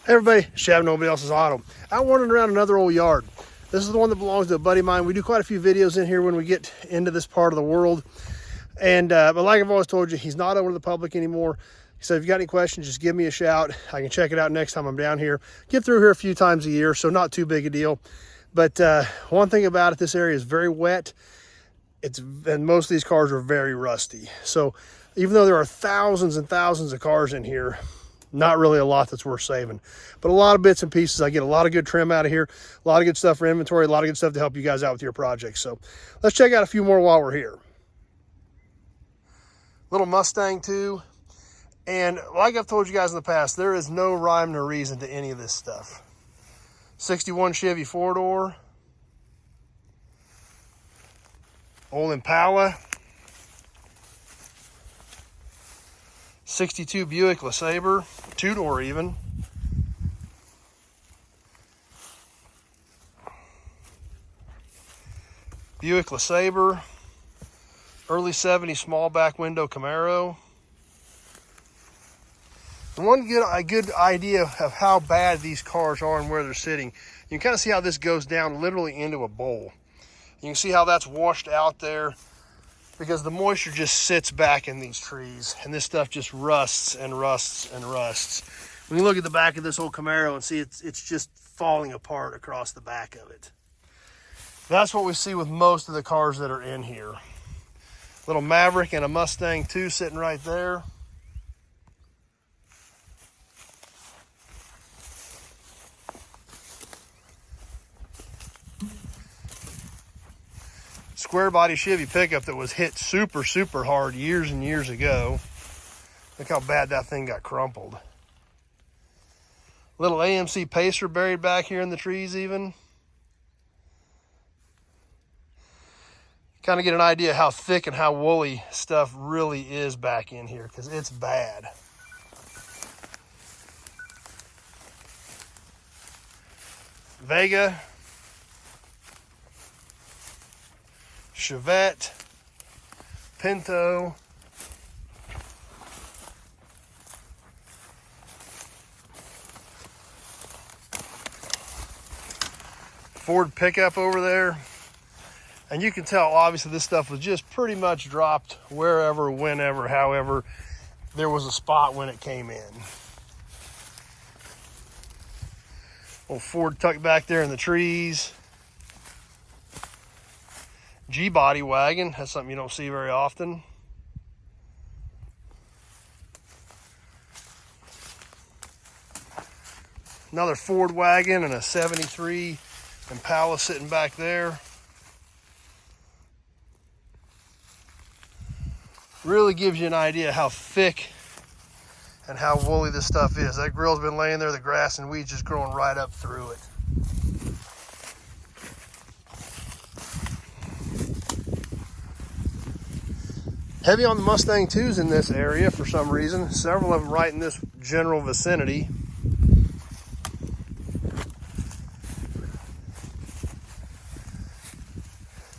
Hey everybody, Chevy, nobody else's auto. I'm wandering around another old yard. This is the one that belongs to a buddy of mine. We do quite a few videos in here when we get into this part of the world. And but like I've always told you, he's not open to the public anymore. So if you got any questions, just give me a shout. I can check it out next time I'm down here. Get through here a few times a year, so not too big a deal. But one thing about it, this area is very wet. And most of these cars are very rusty. So even though there are thousands and thousands of cars in here, not really a lot that's worth saving, but a lot of bits and pieces. I get a lot of good trim out of here, a lot of good stuff for inventory, a lot of good stuff to help you guys out with your projects. So let's check out a few more while we're here. Little Mustang II. And like I've told you guys in the past, there is no rhyme nor reason to any of this stuff. 61 Chevy 4-door. Old Impala. 62 Buick LeSabre, 2-door even. Buick LeSabre, early 70s small back window Camaro. And one good idea of how bad these cars are and where they're sitting, you can kind of see how this goes down literally into a bowl. You can see how that's washed out there, because the moisture just sits back in these trees and this stuff just rusts and rusts and rusts. When you look at the back of this old Camaro and see it's just falling apart across the back of it. That's what we see with most of the cars that are in here. Little Maverick and a Mustang II sitting right there. Square body Chevy pickup that was hit super hard years and years ago. Look how bad that thing got crumpled. Little AMC Pacer buried back here in the trees even. Kind of get an idea how thick and how woolly stuff really is back in here, because it's bad. Vega. Chevette, Pinto, Ford pickup over there. And you can tell obviously this stuff was just pretty much dropped wherever, whenever, however there was a spot when it came in. Old Ford tucked back there in the trees. G-body wagon, that's something you don't see very often. Another Ford wagon and a 73 Impala sitting back there. Really gives you an idea how thick and how woolly this stuff is. That grill's been laying there, the grass and weeds just growing right up through it. Heavy on the Mustang IIs in this area for some reason. Several of them right in this general vicinity.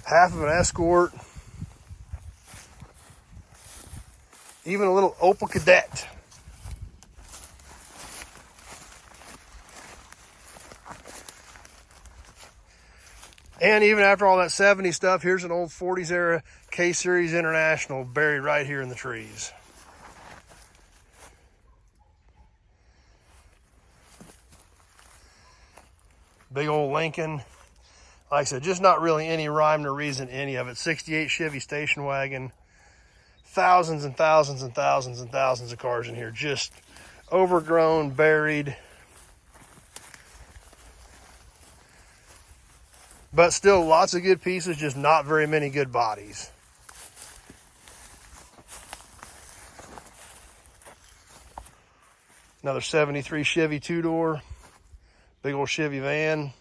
Half of an Escort. Even a little Opel Kadett. And even after all that 70s stuff, here's an old 40s era K-Series International buried right here in the trees. Big old Lincoln. Like I said, just not really any rhyme nor reason to any of it. 68 Chevy station wagon. Thousands and thousands and thousands and thousands of cars in here. Just overgrown, buried. But still lots of good pieces, just not very many good bodies. Another 73 Chevy 2-door. Big old Chevy van.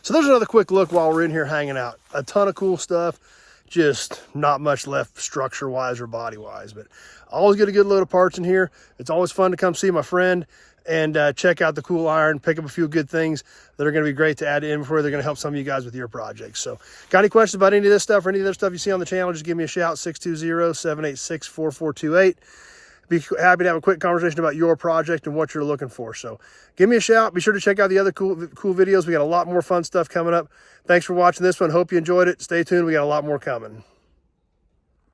So there's another quick look while we're in here hanging out. A ton of cool stuff. Just not much left structure-wise or body-wise. But always get a good load of parts in here. It's always fun to come see my friend and check out the cool iron, pick up a few good things that are going to be great to add to inventory. They're going to help some of you guys with your projects. So got any questions about any of this stuff or any other stuff you see on the channel, just give me a shout, 620-786-4428. be happy to have a quick conversation about your project and what you're looking for. So give me a shout. Be sure to check out the other cool videos. We got a lot more fun stuff coming up. Thanks for watching this one. Hope you enjoyed it. Stay tuned. We got a lot more coming.